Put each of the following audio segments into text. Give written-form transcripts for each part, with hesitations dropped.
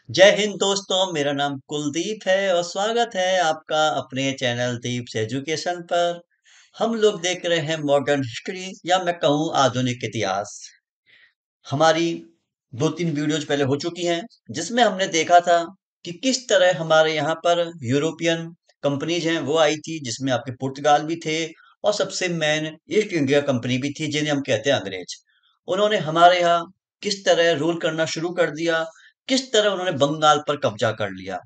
जय हिंद दोस्तों, मेरा नाम कुलदीप है और स्वागत है आपका अपने चैनल दीप्स एजुकेशन पर। हम लोग देख रहे हैं मॉडर्न हिस्ट्री या मैं कहूँ आधुनिक इतिहास। हमारी 2-3 वीडियोज पहले हो चुकी हैं जिसमें हमने देखा था कि किस तरह हमारे यहाँ पर यूरोपियन कंपनीज हैं वो आई थी, जिसमें आपके पुर्तगाल भी थे और सबसे मेन ईस्ट इंडिया कंपनी भी थी, जिन्हें हम कहते हैं अंग्रेज। उन्होंने हमारे यहाँ किस तरह रूल करना शुरू कर दिया, किस तरह उन्होंने बंगाल पर कब्जा कर लिया।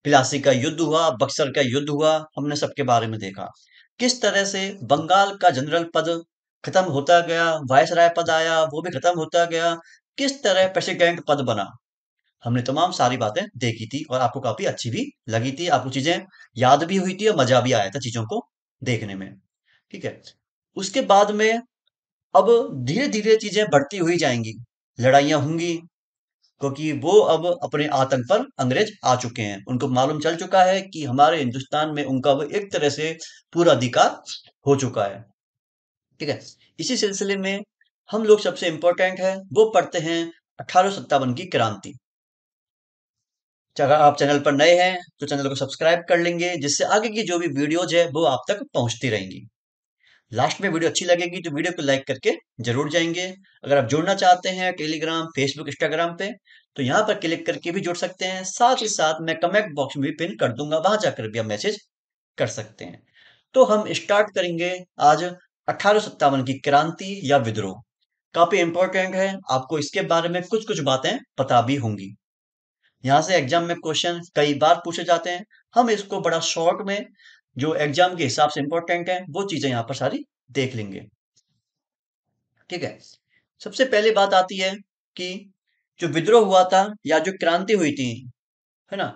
प्लासी का युद्ध हुआ, बक्सर का युद्ध हुआ, हमने सबके बारे में देखा। किस तरह से बंगाल का जनरल पद खत्म होता गया, वायसराय पद आया, वो भी खत्म होता गया। किस तरह प्रेसिडेंट पद बना, हमने तमाम सारी बातें देखी थी और आपको काफी अच्छी भी लगी थी। आपको चीजें याद भी हुई थी और मजा भी आया था चीजों को देखने में। ठीक है। उसके बाद में अब धीरे धीरे चीजें बढ़ती हुई जाएंगी, लड़ाइयां होंगी, क्योंकि वो अब अपने आतंक पर अंग्रेज आ चुके हैं। उनको मालूम चल चुका है कि हमारे हिंदुस्तान में उनका वो एक तरह से पूरा अधिकार हो चुका है। ठीक है। इसी सिलसिले में हम लोग सबसे इंपॉर्टेंट है वो पढ़ते हैं 1857 की क्रांति। अगर आप चैनल पर नए हैं तो चैनल को सब्सक्राइब कर लेंगे, जिससे आगे की जो भी वीडियोज है वो आप तक पहुंचती रहेंगी। लास्ट में वीडियो अच्छी लगेगी तो वीडियो को लाइक करके जरूर जाएंगे। अगर आप जुड़ना चाहते हैं टेलीग्राम, फेसबुक, इंस्टाग्राम पे, तो यहाँ पर क्लिक करके भी जुड़ सकते हैं। साथ ही साथ मैं कमेंट बॉक्स में भी पिन कर दूंगा, वहां जाकर भी आप मैसेज कर सकते हैं। तो हम स्टार्ट करेंगे आज 1857 की क्रांति या विद्रोह। काफी इंपॉर्टेंट है, आपको इसके बारे में कुछ कुछ बातें पता भी होंगी। यहाँ से एग्जाम में क्वेश्चन कई बार पूछे जाते हैं। हम इसको बड़ा शॉर्ट में, जो एग्जाम के हिसाब से इंपॉर्टेंट है, वो चीजें यहाँ पर सारी देख लेंगे। ठीक है। सबसे पहले बात आती है कि जो विद्रोह हुआ था या जो क्रांति हुई थी, है ना,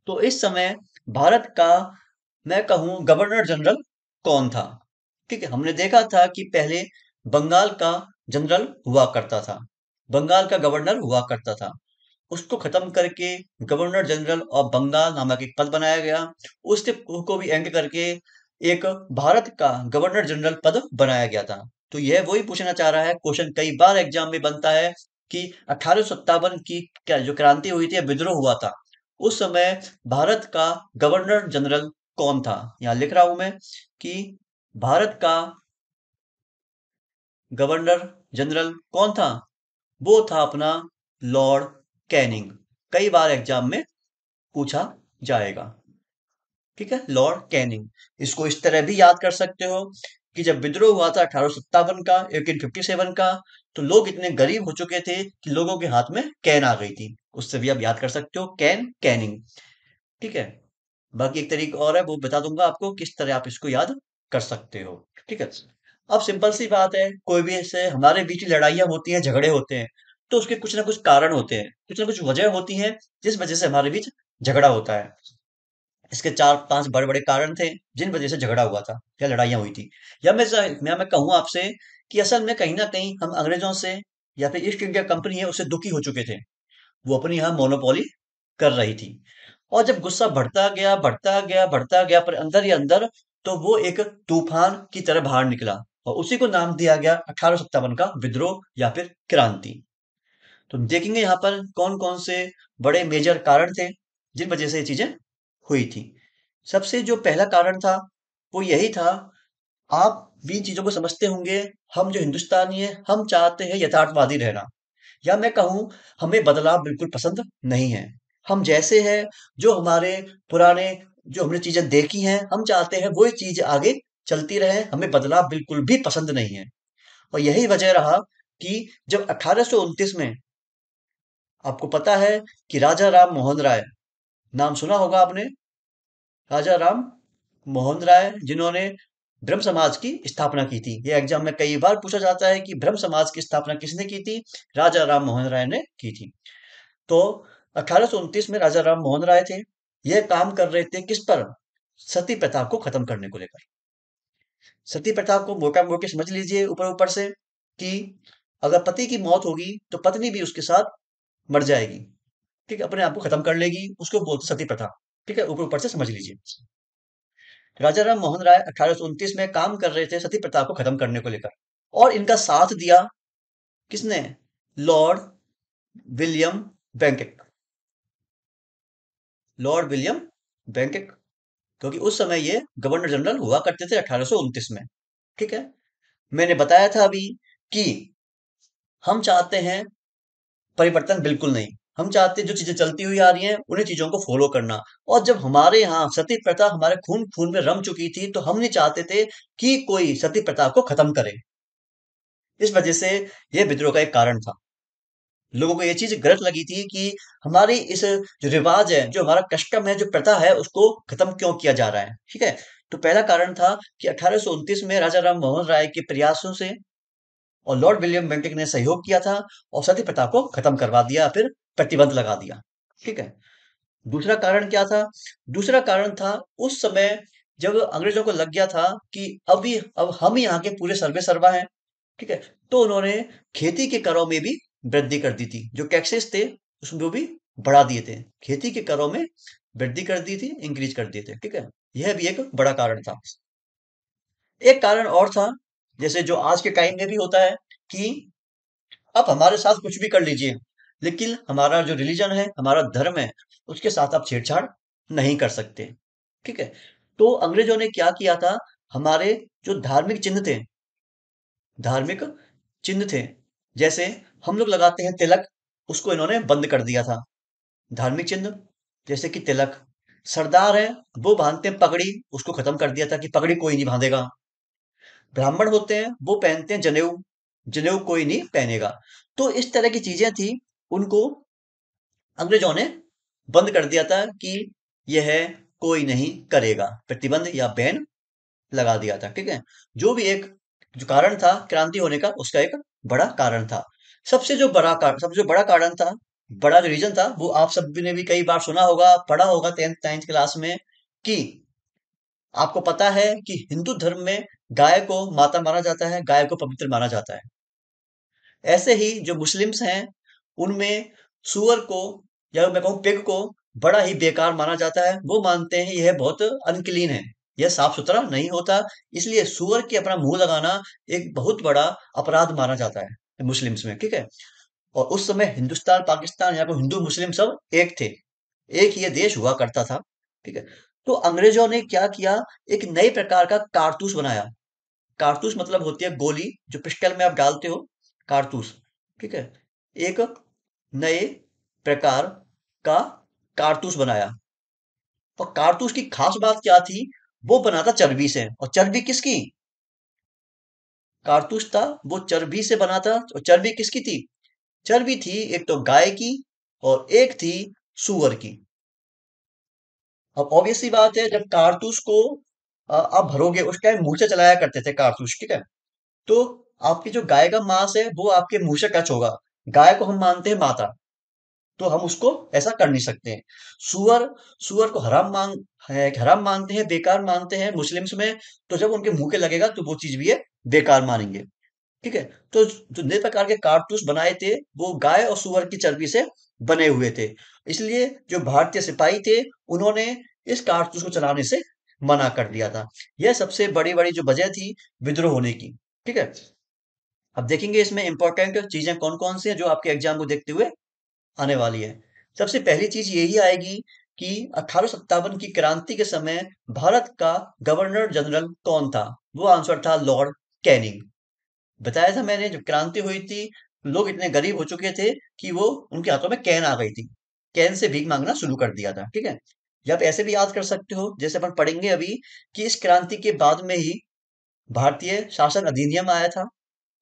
तो इस समय भारत का, मैं कहूं, गवर्नर जनरल कौन था। ठीक है। हमने देखा था कि पहले बंगाल का जनरल हुआ करता था, बंगाल का गवर्नर हुआ करता था। उसको खत्म करके गवर्नर जनरल ऑफ बंगाल नामक एक पद बनाया गया। उसके को भी एंड करके एक भारत का गवर्नर जनरल पद बनाया गया था। तो यह वही पूछना चाह रहा है, क्वेश्चन कई बार एग्जाम में बनता है कि 1857 की जो क्रांति हुई थी या विद्रोह हुआ था, उस समय भारत का गवर्नर जनरल कौन था। यहाँ लिख रहा हूं मैं कि भारत का गवर्नर जनरल कौन था। वो था अपना लॉर्ड कैनिंग। कई बार एग्जाम में पूछा जाएगा। ठीक है, लॉर्ड कैनिंग। इसको इस तरह भी याद कर सकते हो कि जब विद्रोह हुआ था 1857 का, 1857 का, तो लोग इतने गरीब हो चुके थे कि लोगों के हाथ में कैन आ गई थी। उससे भी आप याद कर सकते हो, कैन, कैनिंग। ठीक है। बाकी एक तरीका और है, वो बता दूंगा आपको किस तरह आप इसको याद कर सकते हो। ठीक है। अब सिंपल सी बात है, कोई भी ऐसे हमारे बीच लड़ाइयाँ होती हैं, झगड़े होते हैं, तो उसके कुछ ना कुछ कारण होते हैं, कुछ ना कुछ वजह होती है जिस वजह से हमारे बीच झगड़ा होता है। इसके 4-5 बड़े-बड़े कारण थे जिन वजह से झगड़ा हुआ था या लड़ाइयाँ हुई थी। या मैं कहूँ आपसे कि असल में कहीं न कहीं हम अंग्रेज़ों से या फिर ईस्ट इंडिया कंपनी है उससे दुखी हो चुके थे। वो अपनी यहाँ मोनोपोली कर रही थी। और जब गुस्सा बढ़ता गया, बढ़ता गया, बढ़ता गया, पर अंदर ही अंदर, तो वो एक तूफान की तरह बाहर निकला और उसी को नाम दिया गया 1857 का विद्रोह या फिर क्रांति। तो देखेंगे यहाँ पर कौन-कौन से बड़े मेजर कारण थे जिन वजह से ये चीजें हुई थी। सबसे जो पहला कारण था वो यही था, आप भी इन चीजों को समझते होंगे, हम जो हिंदुस्तानी है हम चाहते हैं यथार्थवादी रहना, या मैं कहूँ हमें बदलाव बिल्कुल पसंद नहीं है। हम जैसे हैं, जो हमारे पुराने, जो हमने चीजें देखी हैं, हम चाहते हैं वही चीज आगे चलती रहे, हमें बदलाव बिल्कुल भी पसंद नहीं है। और यही वजह रहा कि जब 1829 में, आपको पता है कि राजा राम मोहन राय, नाम सुना होगा आपने, राजा राम मोहन राय, जिन्होंने ब्रह्म समाज की स्थापना की थी। ये एग्जाम में कई बार पूछा जाता है कि ब्रह्म समाज की स्थापना किसने की थी। राजा राम मोहन राय ने की थी। तो 1829 में राजा राम मोहन राय थे। यह काम कर रहे थे किस पर, सती प्रथा को खत्म करने को लेकर। सती प्रथा को मोटा मोटी समझ लीजिए ऊपर ऊपर से, कि अगर पति की मौत होगी तो पत्नी भी उसके साथ मर जाएगी। ठीक है, अपने आप को खत्म कर लेगी, उसको बोलते सती प्रथा। ठीक है, ऊपर ऊपर से समझ लीजिए। राजा राम मोहन राय 1829 में काम कर रहे थे सती प्रथा को खत्म करने को लेकर, और इनका साथ दिया किसने, Lord William Bentinck. Lord William Bentinck, क्योंकि उस समय ये गवर्नर जनरल हुआ करते थे 1829 में। ठीक है। मैंने बताया था अभी कि हम चाहते हैं परिवर्तन बिल्कुल नहीं। हम चाहते हैं जो चीजें चलती हुई आ रही हैं उन्हीं चीजों को फॉलो करना। और जब हमारे यहाँ सती प्रथा हमारे खून खून में रम चुकी थी तो हम नहीं चाहते थे कि कोई सती प्रथा को खत्म करे। इस वजह से यह विद्रोह का एक कारण था। लोगों को ये चीज गलत लगी थी कि हमारी इस जो रिवाज है, जो हमारा कस्टम है, जो प्रथा है, उसको खत्म क्यों किया जा रहा है। ठीक है। तो पहला कारण था कि 1829 में राजा राम मोहन राय के प्रयासों से और लॉर्ड विलियम बेंटिक ने सहयोग किया था और सती प्रथा को खत्म करवा दिया, फिर प्रतिबंध लगा दिया। ठीक है। दूसरा कारण क्या था? दूसरा कारण था उस समय जब अंग्रेजों को लग गया था कि अब हम ही यहाँ के पूरे सर्वे सर्वा हैं। ठीक है। तो उन्होंने खेती के करों में भी वृद्धि कर दी थी। जो टैक्सेस थे उसमें भी बढ़ा दिए थे। खेती के करों में वृद्धि कर दी थी, इंक्रीज कर दिए थे। ठीक है। यह भी एक बड़ा कारण था। एक कारण और था, जैसे जो आज के टाइम में भी होता है कि आप हमारे साथ कुछ भी कर लीजिए, लेकिन हमारा जो रिलीजन है, हमारा धर्म है, उसके साथ आप छेड़छाड़ नहीं कर सकते। ठीक है। तो अंग्रेजों ने क्या किया था, हमारे जो धार्मिक चिन्ह थे, धार्मिक चिन्ह थे, जैसे हम लोग लगाते हैं तिलक, उसको इन्होंने बंद कर दिया था। धार्मिक चिन्ह जैसे कि तिलक, सरदार है वो बांधते हैं पगड़ी, उसको खत्म कर दिया था कि पगड़ी कोई नहीं बांधेगा। ब्राह्मण होते हैं वो पहनते हैं जनेऊ, जनेऊ कोई नहीं पहनेगा। तो इस तरह की चीजें थी, उनको अंग्रेजों ने बंद कर दिया था कि यह कोई नहीं करेगा, प्रतिबंध या बैन लगा दिया था। ठीक है। जो भी एक जो कारण था क्रांति होने का, उसका एक बड़ा कारण था। सबसे जो बड़ा कारण था, बड़ा जो रीजन था, वो आप सब ने भी कई बार सुना होगा, पढ़ा होगा 10th 9th क्लास में, कि आपको पता है कि हिंदू धर्म में गाय को माता माना जाता है, गाय को पवित्र माना जाता है। ऐसे ही जो मुस्लिम्स हैं, उनमें सुअर को, या मैं कहूँ पिग को, बड़ा ही बेकार माना जाता है। वो मानते हैं यह बहुत अनक्लीन है, यह साफ सुथरा नहीं होता। इसलिए सुअर के अपना मुंह लगाना एक बहुत बड़ा अपराध माना जाता है मुस्लिम्स में। ठीक है। और उस समय हिंदुस्तान पाकिस्तान, यहाँ को हिंदू मुस्लिम सब एक थे, एक ही ये देश हुआ करता था। ठीक है। तो अंग्रेजों ने क्या किया, एक नए प्रकार का कारतूस बनाया। कारतूस मतलब होती है गोली, जो पिस्टल में आप डालते हो, कारतूस। ठीक है। एक नए प्रकार का कारतूस बनाया। और कारतूस की खास बात क्या थी, वो बना था चर्बी से। और चर्बी किसकी? कारतूस था वो चर्बी से बना था। और चर्बी किसकी थी? चर्बी थी एक तो गाय की, और एक थी सुअर की। अब ऑब्वियस सी बात है, जब कारतूस को आप भरोगे, उस टाइम मुंह से चलाया करते थे कारतूस। ठीक है। तो आपकी जो गाय का मांस है वो आपके मुंह से टच होगा। गाय को हम मानते हैं माता, तो हम उसको ऐसा कर नहीं सकते हैं। सुअर, सुअर को हराम मानते हैं, बेकार मानते हैं मुस्लिम्स में। तो जब उनके मुंह के लगेगा तो वो चीज भी है बेकार मानेंगे। ठीक है। तो जो नए प्रकार के कारतूस बनाए थे, वो गाय और सुअर की चर्बी से बने हुए थे। इसलिए जो भारतीय सिपाही थे, उन्होंने इस कारतूस को चलाने से मना कर दिया था। यह सबसे बड़ी बड़ी जो वजह थी विद्रोह होने की। ठीक है। अब देखेंगे इसमें इंपॉर्टेंट चीजें कौन कौन सी हैं जो आपके एग्जाम को देखते हुए आने वाली है। सबसे पहली चीज यही आएगी कि 1857 की क्रांति के समय भारत का गवर्नर जनरल कौन था? वो आंसर था लॉर्ड कैनिंग। बताया था मैंने, जब क्रांति हुई थी, लोग इतने गरीब हो चुके थे कि वो उनके हाथों में कैन आ गई थी। कैन से भीख मांगना शुरू कर दिया था। ठीक है। या आप ऐसे भी याद कर सकते हो, जैसे अपन पढ़ेंगे अभी, कि इस क्रांति के बाद में ही भारतीय शासन अधिनियम आया था,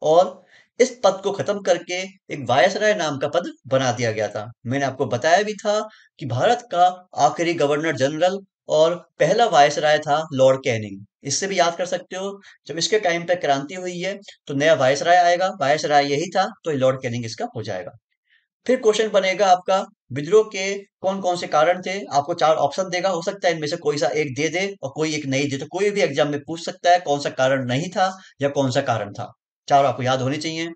और इस पद को खत्म करके एक वायसराय नाम का पद बना दिया गया था। मैंने आपको बताया भी था कि भारत का आखिरी गवर्नर जनरल और पहला वायसराय था लॉर्ड कैनिंग। इससे भी याद कर सकते हो, जब इसके टाइम पे क्रांति हुई है तो नया वायसराय आएगा, वायसराय यही था, तो ये लॉर्ड कैनिंग इसका हो जाएगा। फिर क्वेश्चन बनेगा आपका, विद्रोह के कौन कौन से कारण थे? आपको चार ऑप्शन देगा, हो सकता है इनमें से कोई सा एक दे दे और कोई एक नहीं दे। तो कोई भी एग्जाम में पूछ सकता है कौन सा कारण नहीं था या कौन सा कारण था। चार आपको याद होने चाहिए।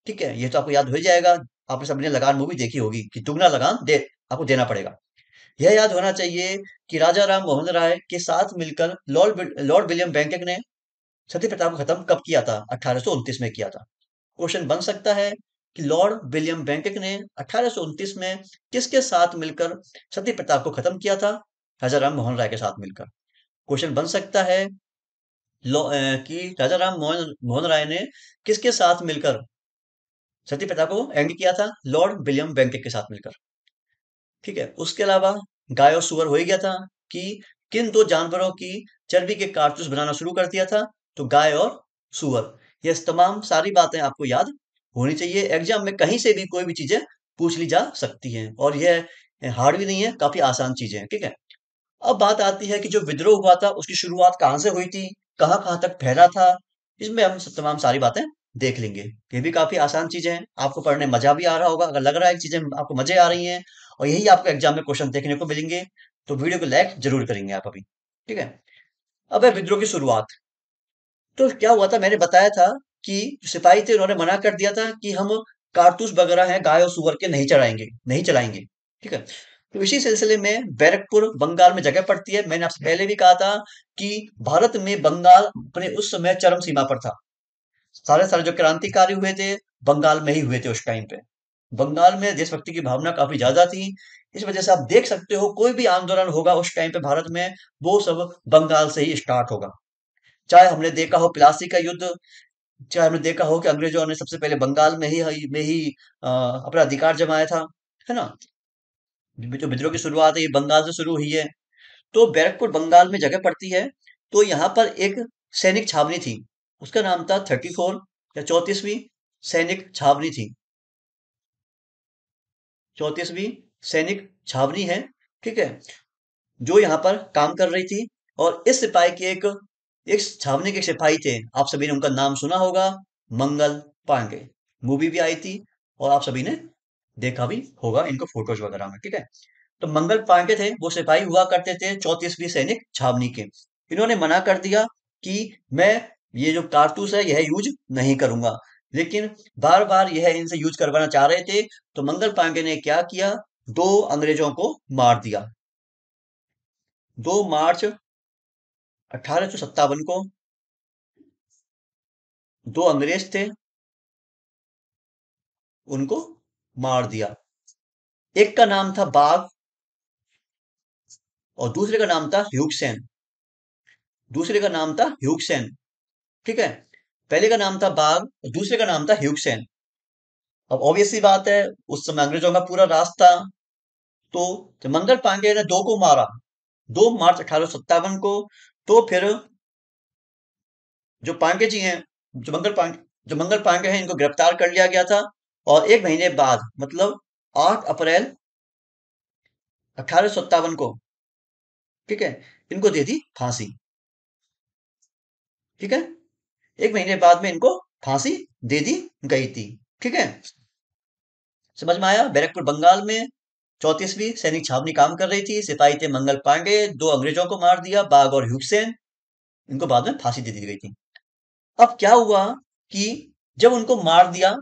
ठीक है। ये तो आपको याद हो ही जाएगा। आपने सबने लगान मूवी देखी होगी कि दुगना लगान दे आपको देना पड़ेगा। यह याद होना चाहिए कि राजा राम मोहन राय के साथ मिलकर लॉर्ड विलियम बेंटिक ने सती प्रथा को खत्म कब किया था? 1829 में किया था। क्वेश्चन बन सकता है कि लॉर्ड विलियम बेंटिक ने 1829 में किसके साथ मिलकर सती प्रथा को खत्म किया था? राजा राम मोहन राय के साथ मिलकर। क्वेश्चन बन सकता है कि राजा राम मोहन मोहन राय ने किसके साथ मिलकर सती प्रथा को एंड किया था? लॉर्ड विलियम बेंटिक के साथ मिलकर। ठीक है, उसके अलावा गाय और सुअर हो ही गया था कि किन दो जानवरों की चर्बी के कारतूस बनाना शुरू कर दिया था? तो गाय और सुअर। ये तमाम सारी बातें आपको याद होनी चाहिए। एग्जाम में कहीं से भी कोई भी चीजें पूछ ली जा सकती हैं और यह हार्ड भी नहीं है, काफी आसान चीजें हैं। ठीक है, अब बात आती है कि जो विद्रोह हुआ था उसकी शुरुआत कहाँ से हुई थी, कहाँ कहाँ तक फैला था। इसमें हम तमाम सारी बातें देख लेंगे। ये भी काफी आसान चीजें हैं, आपको पढ़ने मजा भी आ रहा होगा। अगर लग रहा है कि चीजें आपको मजे आ रही हैं और यही आपको एग्जाम में क्वेश्चन देखने को मिलेंगे, तो वीडियो को लाइक जरूर करेंगे आप अभी। ठीक है, अब है विद्रोह की शुरुआत। तो क्या हुआ था, मैंने बताया था कि जो सिपाही थे उन्होंने मना कर दिया था कि हम कारतूस वगैरह हैं गाय और सुअर के नहीं चढ़ाएंगे, नहीं चलाएंगे। ठीक है, तो इसी सिलसिले में बैरकपुर बंगाल में जगह पड़ती है। मैंने आपसे पहले भी कहा था कि भारत में बंगाल अपने उस समय चरम सीमा पर था। सारे सारे जो क्रांतिकारी हुए थे बंगाल में ही हुए थे उस टाइम पे। बंगाल में देशभक्ति की भावना काफी ज्यादा थी। इस वजह से आप देख सकते हो कोई भी आंदोलन होगा उस टाइम पे भारत में, वो सब बंगाल से ही स्टार्ट होगा। चाहे हमने देखा हो प्लासी का युद्ध, चाहे हमने देखा हो कि अंग्रेजों ने सबसे पहले बंगाल में ही अपना अधिकार जमाया था, है ना। जो विद्रोह की शुरुआत है ये बंगाल से शुरू हुई है। तो बैरकपुर बंगाल में जगह पड़ती है। तो यहाँ पर एक सैनिक छावनी थी, उसका नाम था 34 या 34वीं सैनिक छावनी थी। 34वीं सैनिक छावनी है। ठीक है, जो यहाँ पर काम कर रही थी। और इस सिपाही के एक छावनी के सिपाही थे, आप सभी ने उनका नाम सुना होगा, मंगल पांडे। मूवी भी आई थी और आप सभी ने देखा भी होगा इनको फोटोज वगैरह में। ठीक है, तो मंगल पांडे थे, वो सिपाही हुआ करते थे 34वीं सैनिक छावनी के। इन्होंने मना कर दिया कि मैं ये जो कारतूस है यह यूज नहीं करूंगा, लेकिन बार बार यह इनसे यूज करवाना चाह रहे थे। तो मंगल पांडे ने क्या किया, दो अंग्रेजों को मार दिया। 2 मार्च 1857 को दो अंग्रेज थे, उनको मार दिया। एक का नाम था बाग और दूसरे का नाम था ह्यूगसेन। दूसरे का नाम था ह्यूगसेन। ठीक है, पहले का नाम था बाग और दूसरे का नाम था ह्यूगसेन। अब ऑब्वियस सी बात है, उस समय अंग्रेजों का पूरा राज था। तो जब मंगल पांडे ने दो को मारा, 2 मार्च 1857 को, तो फिर जो पांडे जी हैं, जो मंगल पांडे हैं, इनको गिरफ्तार कर लिया गया था। और एक महीने बाद, मतलब 8 अप्रैल 1857 को, ठीक है, इनको दे दी फांसी। ठीक है, एक महीने बाद में इनको फांसी दे दी गई थी। ठीक है, समझ में आया। बैरकपुर बंगाल में 34वीं सैनिक छावनी काम कर रही थी, सिपाही थे मंगल पांडे, दो अंग्रेजों को मार दिया, बाग और ह्यूसेन, इनको बाद में फांसी दे दी गई थी। अब क्या हुआ कि जब उनको मार दिया,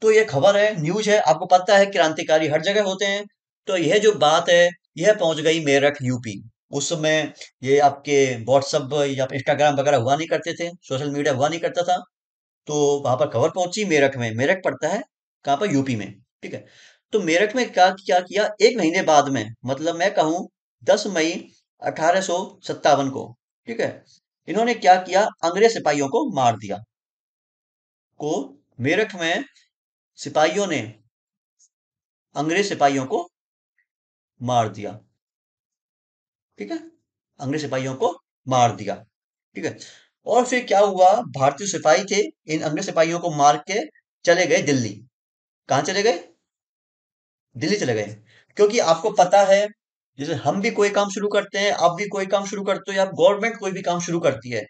तो ये खबर है, न्यूज है, आपको पता है क्रांतिकारी हर जगह होते हैं। तो यह जो बात है यह पहुंच गई मेरठ यूपी। उस समय ये आपके व्हाट्सएप या इंस्टाग्राम वगैरह हुआ नहीं करते थे, सोशल मीडिया हुआ नहीं करता था। तो वहां पर खबर पहुंची मेरठ में। मेरठ पड़ता है कहाँ पर, यूपी में। ठीक है, तो मेरठ में क्या क्या किया, एक महीने बाद में, मतलब मैं कहूँ 10 मई 1857 को, ठीक है, इन्होंने क्या किया, अंग्रेज सिपाहियों को मार दिया। को मेरठ में सिपाहियों ने अंग्रेज सिपाहियों को मार दिया। ठीक है, अंग्रेज सिपाहियों को मार दिया। ठीक है, और फिर क्या हुआ, भारतीय सिपाही थे, इन अंग्रेज सिपाहियों को मार के चले गए दिल्ली। कहाँ चले गए, दिल्ली चले गए। क्योंकि आपको पता है, जैसे हम भी कोई काम शुरू करते हैं, आप भी कोई काम शुरू करते हो, या गवर्नमेंट कोई भी काम शुरू करती है,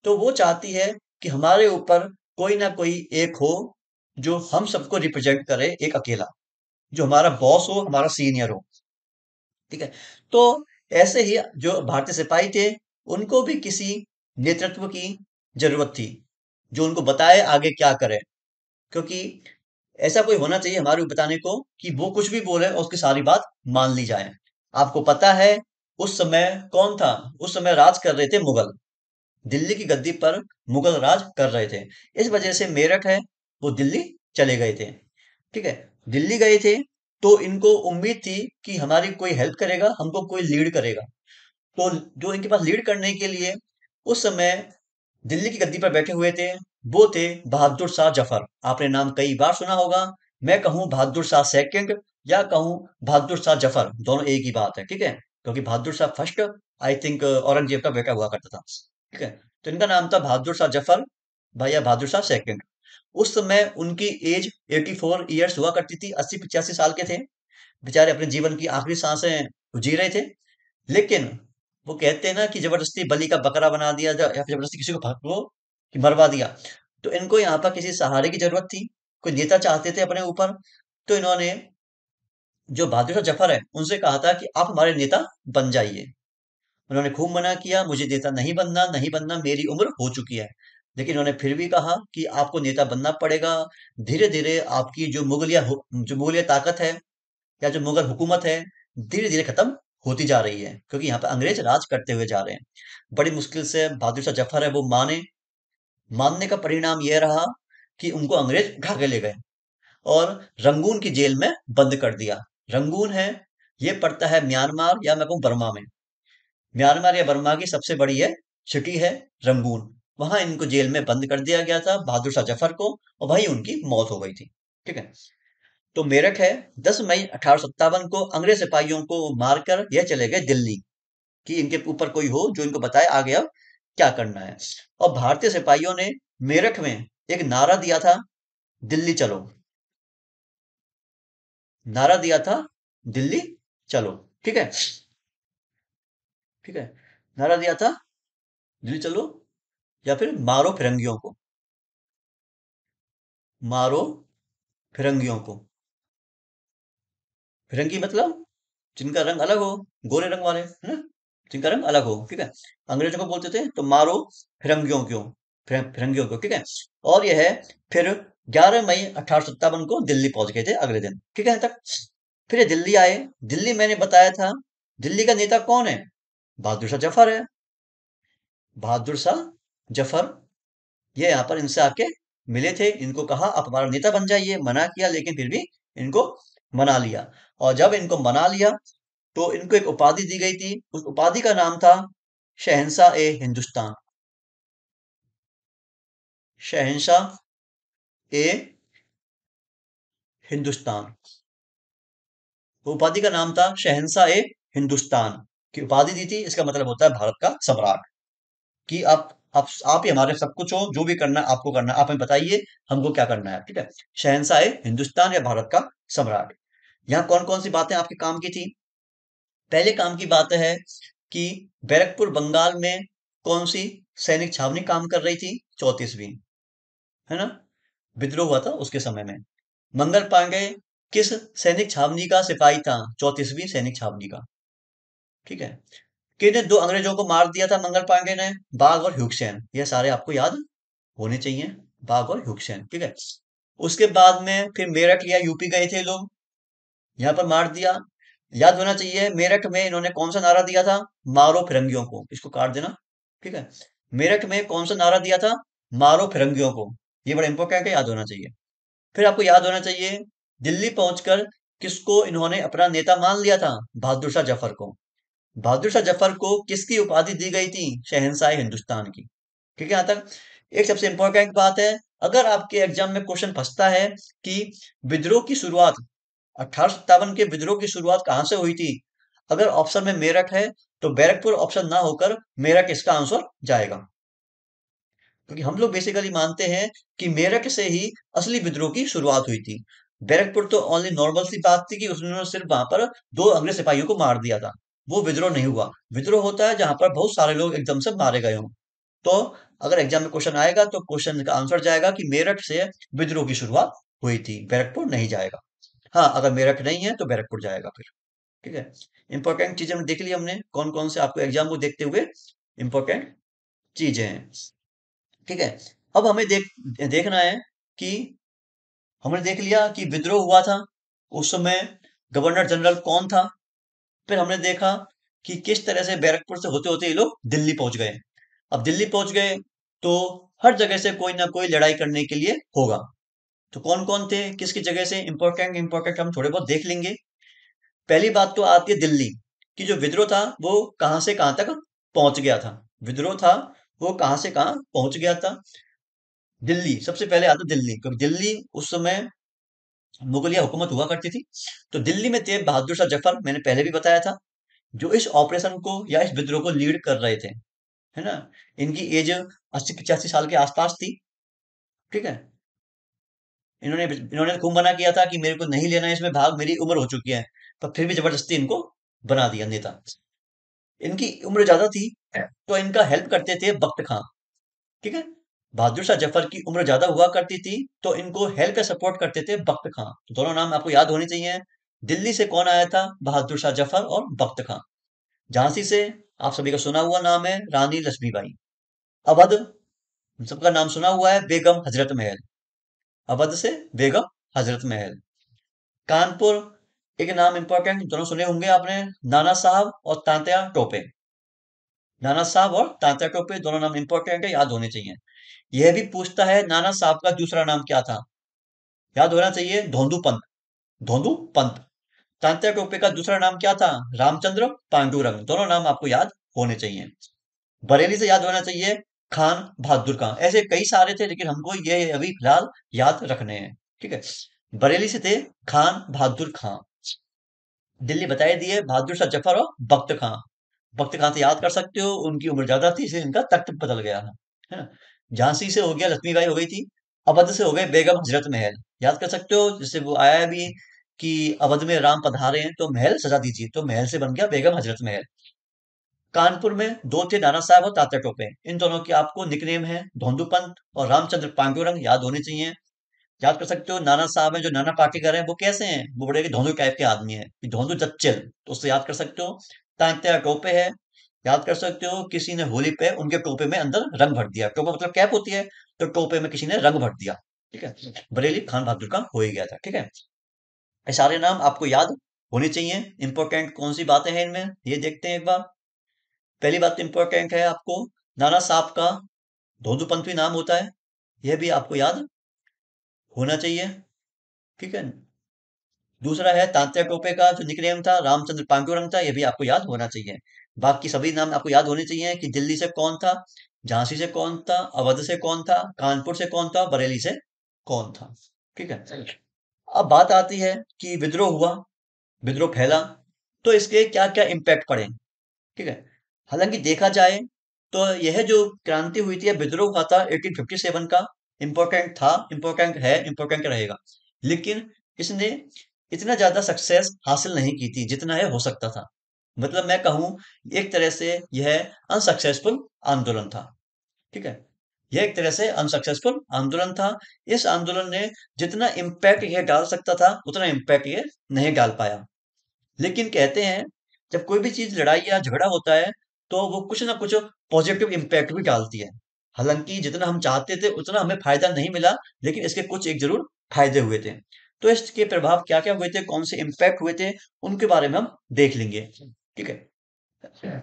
तो वो चाहती है कि हमारे ऊपर कोई ना कोई एक हो जो हम सबको रिप्रेजेंट करे, एक अकेला, जो हमारा बॉस हो, हमारा सीनियर हो। ठीक है, तो ऐसे ही जो भारतीय सिपाही थे, उनको भी किसी नेतृत्व की जरूरत थी, जो उनको बताए आगे क्या करे। क्योंकि ऐसा कोई होना चाहिए हमारे को बताने को कि वो कुछ भी बोले और उसकी सारी बात मान ली जाए। आपको पता है उस समय कौन था, उस समय राज कर रहे थे मुगल। दिल्ली की गद्दी पर मुगल राज कर रहे थे। इस वजह से मेरठ है वो दिल्ली चले गए थे। ठीक है। दिल्ली गए थे तो इनको उम्मीद थी कि हमारी कोई हेल्प करेगा, हमको कोई लीड करेगा। तो जो इनके पास लीड करने के लिए उस समय दिल्ली की गद्दी पर बैठे हुए थे, वो थे बहादुर शाह जफर। आपने नाम कई बार सुना होगा। मैं कहूँ बहादुर शाह सेकंड या कहूँ बहादुर शाह जफर, दोनों एक ही बात है, ठीक है। क्योंकि Bahadur Shah first I think Aurangzeb का बेटा हुआ करता था, ठीक है। तो इनका नाम था बहादुर शाह जफर भैया बहादुर शाह सेकंड। उस समय उनकी एज 84 ईयर्स हुआ करती थी, 80-85 साल के थे। बेचारे अपने जीवन की आखिरी सांसें जी रहे थे। लेकिन वो कहते हैं ना कि जबरदस्ती बलि का बकरा बना दिया या फिर जबरदस्ती किसी को वो कि मरवा दिया। तो इनको यहाँ पर किसी सहारे की जरूरत थी, कोई नेता चाहते थे अपने ऊपर। तो इन्होंने जो बहादुर शाह जफर है उनसे कहा था कि आप हमारे नेता बन जाइए। उन्होंने खूब मना किया, मुझे नेता नहीं बनना, नहीं बनना, मेरी उम्र हो चुकी है। लेकिन उन्होंने फिर भी कहा कि आपको नेता बनना पड़ेगा। धीरे धीरे आपकी जो मुगलिया ताकत है या जो मुगल हुकूमत है, धीरे धीरे खत्म होती जा रही है, क्योंकि यहाँ पे अंग्रेज राज करते हुए जा रहे हैं। बड़ी मुश्किल से बहादुर शाह जफर है वो मानने का परिणाम यह रहा कि उनको अंग्रेज उठा के ले गए और रंगून की जेल में बंद कर दिया। रंगून है, ये पड़ता है म्यांमार या मैं कहूँ बर्मा में। म्यांमार या बर्मा की सबसे बड़ी है सिटी है रंगून। वहां इनको जेल में बंद कर दिया गया था बहादुर शाह जफर को, और वहीं उनकी मौत हो गई थी, ठीक है। तो मेरठ है, 10 मई 1857 को अंग्रेज सिपाहियों को मारकर यह चले गए दिल्ली, कि इनके ऊपर कोई हो जो इनको बताए आगे अब क्या करना है। और भारतीय सिपाहियों ने मेरठ में एक नारा दिया था, दिल्ली चलो। नारा दिया था, दिल्ली चलो, ठीक है। ठीक है, नारा दिया था, दिल्ली चलो, या फिर मारो फिरंगियों को। मारो फिरंगियों को। फिरंगी मतलब जिनका रंग अलग हो, गोरे रंग वाले, है ना, जिनका रंग अलग हो, ठीक है। अंग्रेजों को बोलते थे तो मारो फिरंगियों क्यों, फिरंगियों को, ठीक है। और यह है, फिर 11 मई 1857 को दिल्ली पहुंच गए थे अगले दिन, ठीक है तक। फिर ये दिल्ली आए। दिल्ली मैंने बताया था, दिल्ली का नेता कौन है? बहादुर शाह जफर है। बहादुर शाह जफर, ये यहाँ पर इनसे आके मिले थे, इनको कहा आप हमारा नेता बन जाइए, मना किया लेकिन फिर भी इनको मना लिया। और जब इनको मना लिया तो इनको एक उपाधि दी गई थी, उस उपाधि का नाम था शहंशाह ए हिंदुस्तान। शहंशाह ए हिंदुस्तान। वो उपाधि का नाम था शहंशाह ए हिंदुस्तान। की उपाधि दी थी, इसका मतलब होता है भारत का सम्राट। कि आप ही हमारे सब कुछ हो, जो भी करना है आपको करना है, आप हमें बताइए हमको क्या करना है, ठीक है। शहंशाह ए हिंदुस्तान या भारत का सम्राट। यहाँ कौन कौन सी बातें आपके काम की थी? पहले काम की बात है कि बैरकपुर बंगाल में कौन सी सैनिक छावनी काम कर रही थी? 34वीं, है ना, विद्रोह हुआ था उसके समय में। मंगल पांडे किस सैनिक छावनी का सिपाही था? 34वीं सैनिक छावनी का, ठीक है। किन दो अंग्रेजों को मार दिया था मंगल पांडे ने? बाघ और ह्यूक्सेन, ये सारे आपको याद होने चाहिए। बाघ और ह्यूक्सेन, ठीक है। उसके बाद में फिर मेरठ या यूपी गए थे लोग, यहाँ पर मार दिया। याद होना चाहिए मेरठ में इन्होंने कौन सा नारा दिया था? मारो फिरंगियों को, इसको काट देना, ठीक है। मेरठ में कौन सा नारा दिया था? मारो फिरंगियों को। ये बड़ा इंपॉर्टेंट है, याद होना चाहिए। फिर आपको याद होना चाहिए दिल्ली पहुंचकर किसको इन्होंने अपना नेता मान लिया था? बहादुर शाह जफर को। बहादुर शाह जफर को किसकी उपाधि दी गई थी? शहंशाह हिंदुस्तान की, ठीक है यहाँ तक। एक सबसे इंपॉर्टेंट बात है, अगर आपके एग्जाम में क्वेश्चन फंसता है कि विद्रोह की शुरुआत, 1857 के विद्रोह की शुरुआत कहां से हुई थी, अगर ऑप्शन में मेरठ है तो बैरकपुर ऑप्शन ना होकर मेरठ इसका आंसर जाएगा। क्योंकि हम लोग बेसिकली मानते हैं कि मेरठ से ही असली विद्रोह की शुरुआत हुई थी। बैरकपुर तो ओनली नॉर्मल सी बात थी कि उसने सिर्फ वहां पर दो अंग्रेज सिपाहियों को मार दिया था, वो विद्रोह नहीं हुआ। विद्रोह होता है जहां पर बहुत सारे लोग एकदम से मारे गए हों। तो अगर एग्जाम में क्वेश्चन आएगा तो क्वेश्चन का आंसर जाएगा कि मेरठ से विद्रोह की शुरुआत हुई थी, बैरकपुर नहीं जाएगा। हाँ, अगर मेरठ नहीं है तो बैरकपुर जाएगा फिर, ठीक है। इंपॉर्टेंट चीजें देख ली हमने, कौन कौन से आपको एग्जाम को देखते हुए इंपॉर्टेंट चीजें हैं, ठीक है। अब हमें देखना है कि हमने देख लिया कि विद्रोह हुआ था, उस समय गवर्नर जनरल कौन था। फिर हमने देखा कि किस तरह से बैरकपुर से होते होते ये लोग दिल्ली पहुंच गए। अब दिल्ली पहुंच गए तो हर जगह से कोई ना कोई लड़ाई करने के लिए होगा, तो कौन कौन थे, किसकी जगह से, इंपॉर्टेंट इंपॉर्टेंट हम थोड़े बहुत देख लेंगे। पहली बात तो आती है दिल्ली की, जो विद्रोह था वो कहां से कहां तक पहुंच गया था। विद्रोह था वो कहां से कहां पहुंच गया था। दिल्ली सबसे पहले आता दिल्ली, क्योंकि दिल्ली उस समय मुगलिया हुकूमत हुआ करती थी। तो दिल्ली में थे बहादुर शाह जफर, मैंने पहले भी बताया था, जो इस ऑपरेशन को या इस विद्रोह को लीड कर रहे थे, है ना। इनकी एज 80-85 साल के आसपास थी। ठीक है। इन्होंने इन्होंने खूब मना किया था कि मेरे को नहीं लेना है इसमें भाग, मेरी उम्र हो चुकी है, पर फिर भी जबरदस्ती इनको बना दिया नेता। इनकी उम्र ज्यादा थी, तो इनका हेल्प करते थे बख्त खां। ठीक है। बहादुर शाह जफर की उम्र ज्यादा हुआ करती थी, तो इनको हेल्प या सपोर्ट करते थे बख्त खां। तो दोनों नाम आपको याद होने चाहिए। दिल्ली से कौन आया था, बहादुर शाह जफर और बख्त खां। झांसी से आप सभी का सुना हुआ नाम है रानी लक्ष्मीबाई। अवध सबका नाम सुना हुआ है, बेगम हजरत महल। अवध से बेगम हजरत महल। कानपुर, एक नाम इंपॉर्टेंट दोनों सुने होंगे आपने, नाना साहब और तांत्या टोपे। नाना साहब और तांत्या टोपे दोनों नाम इंपॉर्टेंट है, याद होने चाहिए। यह भी पूछता है नाना साहब का दूसरा नाम क्या था, याद होना चाहिए, धोंदू पंत। धोंदू पंत। तांत्या टोपे का दूसरा नाम क्या था, रामचंद्र पांडुरंग। दोनों नाम आपको याद होने चाहिए। बरेली से याद होना चाहिए खान बहादुर खां। ऐसे कई सारे थे, लेकिन हमको ये अभी फिलहाल याद रखने हैं। ठीक है। बरेली से थे खान बहादुर खां। दिल्ली बताए दिए बहादुर शाह जफर और बख्त खां। बख्त खां से याद कर सकते हो, उनकी उम्र ज्यादा थी इसलिए इनका तख्त बदल गया था, है ना। झांसी से हो गया लक्ष्मीबाई हो गई थी। अवध से हो गए बेगम हजरत महल। याद कर सकते हो, जिससे वो आया है भी कि अवध में राम पधारे हैं तो महल सजा दीजिए, तो महल से बन गया बेगम हजरत महल। कानपुर में दो थे, नाना साहब और तात्या टोपे। इन दोनों की आपको निकनेम है धोंदू पंत और रामचंद्र पांडुरंग, याद होने चाहिए। याद कर सकते हो नाना साहब हैं जो नाना पाटेकर हैं, वो कैसे हैं, वो बड़े धोंदू टाइप के आदमी हैं, धोंदू जच्चल, तो उससे याद कर सकते हो। तांत्या टोपे है, याद कर सकते हो, किसी ने होली पे उनके टोपे में अंदर रंग भर दिया। टोपा मतलब कैप होती है, तो टोपे में किसी ने रंग भर दिया। ठीक है। बरेली खान बहादुर का हो ही गया था। ठीक है। ये सारे नाम आपको याद होने चाहिए। इंपॉर्टेंट कौन सी बातें हैं इनमें, ये देखते हैं एक बार। पहली बात तो इंपॉर्टेंट है आपको, नाना साहब का धोंदू पंत भी नाम होता है, यह भी आपको याद होना चाहिए। ठीक है। दूसरा है तांत्या टोपे का जो निकनेम था रामचंद्र पांडुरंग था, यह भी आपको याद होना चाहिए। बाकी सभी नाम आपको याद होने चाहिए कि दिल्ली से कौन था, झांसी से कौन था, अवध से कौन था, कानपुर से कौन था, बरेली से कौन था। ठीक है। अब बात आती है कि विद्रोह हुआ, विद्रोह फैला, तो इसके क्या क्या इम्पैक्ट पड़े। ठीक है। हालांकि देखा जाए तो यह जो क्रांति हुई थी, यह विद्रोह हुआ था 1857 का, इंपॉर्टेंट था, इंपॉर्टेंट है, इंपॉर्टेंट रहेगा। लेकिन इसने इतना ज्यादा सक्सेस हासिल नहीं की थी जितना है हो सकता था। मतलब मैं कहूं, एक तरह से यह अनसक्सेसफुल आंदोलन था। ठीक है। यह एक तरह से अनसक्सेसफुल आंदोलन था। इस आंदोलन ने जितना इम्पैक्ट यह डाल सकता था उतना इम्पैक्ट ये नहीं डाल पाया। लेकिन कहते हैं, जब कोई भी चीज लड़ाई या झगड़ा होता है, तो वो कुछ ना कुछ पॉजिटिव इम्पैक्ट भी डालती है। हालांकि जितना हम चाहते थे उतना हमें फायदा नहीं मिला, लेकिन इसके कुछ एक जरूर फायदे हुए थे। तो इसके प्रभाव क्या क्या हुए थे, कौन से इम्पैक्ट हुए थे, उनके बारे में हम देख लेंगे। ठीक है।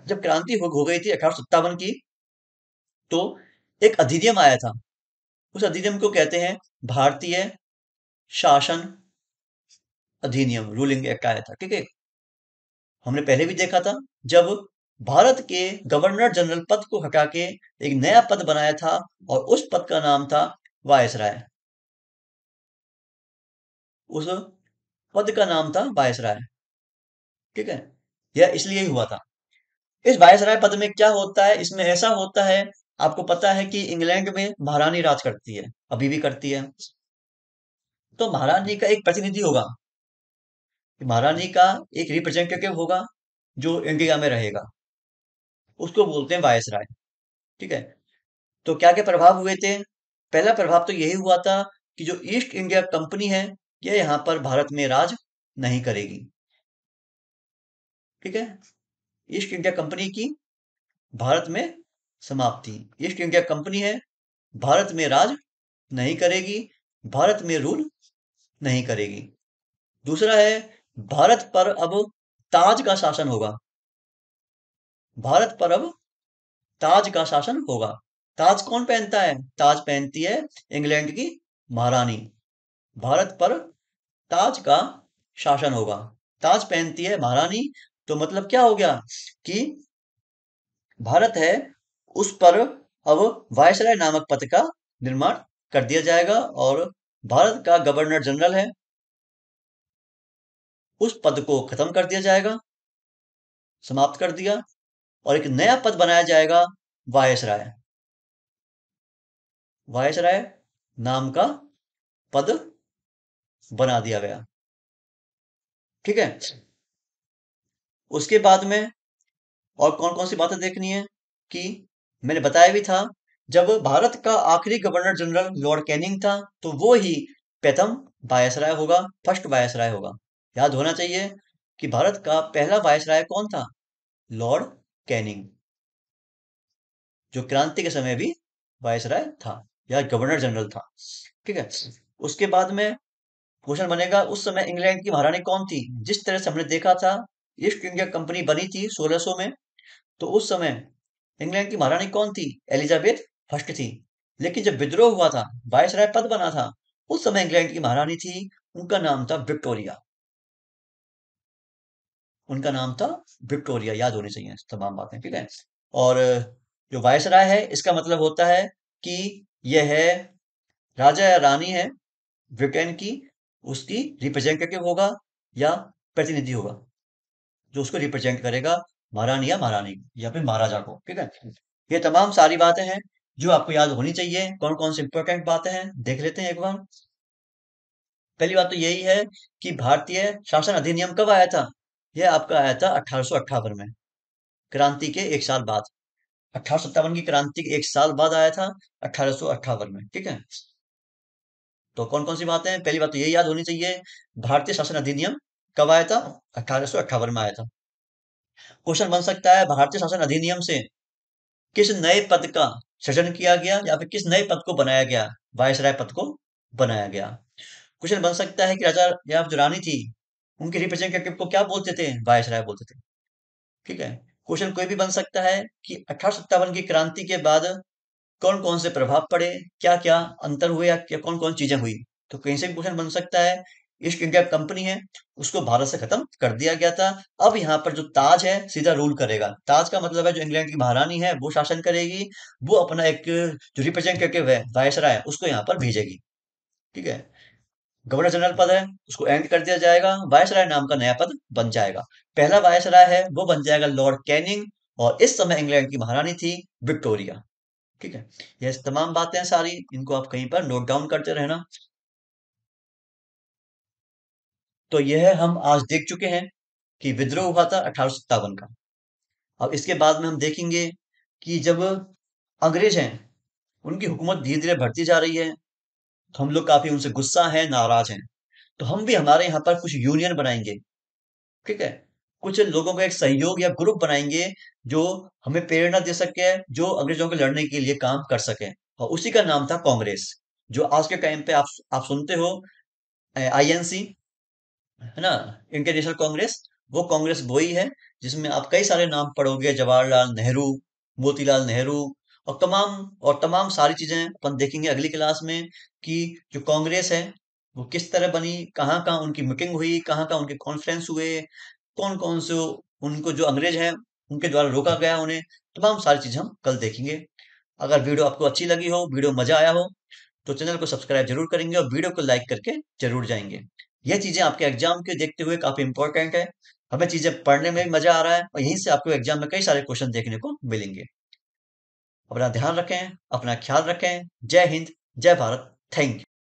जब क्रांति हो गई थी 1857 की, तो एक अधिनियम आया था। उस अधिनियम को कहते हैं भारतीय शासन अधिनियम, रूलिंग एक्ट आया था। ठीक है। हमने पहले भी देखा था, जब भारत के गवर्नर जनरल पद को हटा के एक नया पद बनाया था, और उस पद का नाम था वायसराय। उस पद का नाम था वायसराय। ठीक है। यह इसलिए ही हुआ था। इस वायसराय पद में क्या होता है, इसमें ऐसा होता है, आपको पता है कि इंग्लैंड में महारानी राज करती है, अभी भी करती है। तो महारानी का एक प्रतिनिधि होगा, महारानी का एक रिप्रेजेंटेटिव होगा, जो इंडिया में रहेगा, उसको बोलते हैं वायसराय। ठीक है। तो क्या क्या प्रभाव हुए थे। पहला प्रभाव तो यही हुआ था कि जो ईस्ट इंडिया कंपनी है, यह यहाँ पर भारत में राज नहीं करेगी। ठीक है। ईस्ट इंडिया कंपनी की भारत में समाप्ति। ईस्ट इंडिया कंपनी है, भारत में राज नहीं करेगी, भारत में रूल नहीं करेगी। दूसरा है, भारत पर अब ताज का शासन होगा। भारत पर अब ताज का शासन होगा। ताज कौन पहनता है, ताज पहनती है इंग्लैंड की महारानी। भारत पर ताज का शासन होगा। ताज पहनती है महारानी, तो मतलब क्या हो गया कि भारत है उस पर अब वायसराय नामक पद का निर्माण कर दिया जाएगा, और भारत का गवर्नर जनरल है उस पद को खत्म कर दिया जाएगा, समाप्त कर दिया, और एक नया पद बनाया जाएगा, वायसराय। वायसराय नाम का पद बना दिया गया। ठीक है। उसके बाद में और कौन कौन सी बातें देखनी है कि मैंने बताया भी था, जब भारत का आखिरी गवर्नर जनरल लॉर्ड कैनिंग था, तो वो ही प्रथम वायसराय होगा, फर्स्ट वायसराय होगा। याद होना चाहिए कि भारत का पहला वायसराय कौन था? लॉर्ड कैनिंग, जो क्रांति के समय भी वायसराय था या गवर्नर जनरल था। ठीक है। उसके बाद में क्वेश्चन बनेगा, उस समय इंग्लैंड की महारानी कौन थी? जिस तरह से हमने देखा था, ईस्ट इंडिया कंपनी बनी थी 1600 में, तो उस समय इंग्लैंड की महारानी कौन थी? एलिजाबेथ फर्स्ट थी। लेकिन जब विद्रोह हुआ था, वायसराय पद बना था, उस समय इंग्लैंड की महारानी थी, उनका नाम था विक्टोरिया। उनका नाम था विक्टोरिया। याद होनी चाहिए तमाम बातें। ठीक है। और जो वायसराय है, इसका मतलब होता है कि यह है राजा या रानी है ब्रिटेन की, उसकी रिप्रेजेंटेटिव होगा या प्रतिनिधि होगा, जो उसको रिप्रेजेंट करेगा, महारानी या महारानी या फिर महाराजा को। ठीक है। ये तमाम सारी बातें हैं जो आपको याद होनी चाहिए। कौन कौन सी इंपॉर्टेंट बातें हैं देख लेते हैं एक बार। पहली बात तो यही है कि भारतीय शासन अधिनियम कब आया था? यह आपका आया था 1858 में, क्रांति के एक साल बाद। 1857 की क्रांति के एक साल बाद आया था, 1858 में। ठीक है। तो कौन कौन सी बातें हैं? पहली बात तो यही याद होनी चाहिए, भारतीय शासन अधिनियम कब आया था? 1858 में आया था। क्वेश्चन बन सकता है, भारतीय शासन अधिनियम से किस नए पद का सृजन किया गया या फिर किस नए पद को बनाया गया? वायसराय पद को बनाया गया। क्वेश्चन बन सकता है कि राजा या जो रानी थी, उनके रिप्रेजेंटेटिव को क्या बोलते थे? वायसराय बोलते थे। ठीक है। क्वेश्चन कोई भी बन सकता है कि 1857 की क्रांति के बाद कौन कौन से प्रभाव पड़े, क्या क्या अंतर हुए, या क्या कौन कौन चीजें हुई। तो कहीं से भी क्वेश्चन बन सकता है। ईस्ट इंडिया कंपनी है, उसको भारत से खत्म कर दिया गया था। अब यहाँ पर जो ताज है सीधा रूल करेगा। ताज का मतलब है जो इंग्लैंड की महारानी है वो शासन करेगी, वो अपना एक जो रिप्रेजेंटेटिव है वायसराय, उसको यहाँ पर भेजेगी। ठीक है। गवर्नर जनरल पद है, उसको एंड कर दिया जाएगा, वायसराय नाम का नया पद बन जाएगा। पहला वायसराय है वो बन जाएगा लॉर्ड कैनिंग, और इस समय इंग्लैंड की महारानी थी विक्टोरिया। ठीक है। ये तमाम बातें हैं सारी, इनको आप कहीं पर नोट डाउन करते रहना। तो यह हम आज देख चुके हैं कि विद्रोह हुआ था 1857 का। अब इसके बाद में हम देखेंगे कि जब अंग्रेज हैं, उनकी हुकूमत धीरे धीरे बढ़ती जा रही है, तो हम लोग काफी उनसे गुस्सा हैं, नाराज हैं। तो हम भी हमारे यहाँ पर कुछ यूनियन बनाएंगे। ठीक है। कुछ लोगों का एक सहयोग या ग्रुप बनाएंगे, जो हमें प्रेरणा दे सके, जो अंग्रेजों के लड़ने के लिए काम कर सके, और उसी का नाम था कांग्रेस। जो आज के टाइम पे आप सुनते हो, आईएनसी, है ना, इंडियन नेशनल कांग्रेस। वो कांग्रेस वही है जिसमें आप कई सारे नाम पढ़ोगे, जवाहरलाल नेहरू, मोतीलाल नेहरू, और तमाम सारी चीजें अपन देखेंगे अगली क्लास में, कि जो कांग्रेस है वो किस तरह बनी, कहाँ कहाँ उनकी मीटिंग हुई, कहाँ कहाँ उनके कॉन्फ्रेंस हुए, कौन कौन से उनको जो अंग्रेज हैं उनके द्वारा रोका गया उन्हें। तमाम सारी चीजें हम कल देखेंगे। अगर वीडियो आपको अच्छी लगी हो, वीडियो मजा आया हो, तो चैनल को सब्सक्राइब जरूर करेंगे और वीडियो को लाइक करके जरूर जाएंगे। ये चीजें आपके एग्जाम के देखते हुए काफी इंपॉर्टेंट है। हमें चीजें पढ़ने में भी मजा आ रहा है, और यहीं से आपको एग्जाम में कई सारे क्वेश्चन देखने को मिलेंगे। अपना ध्यान रखें, अपना ख्याल रखें। जय हिंद, जय भारत। Thank you.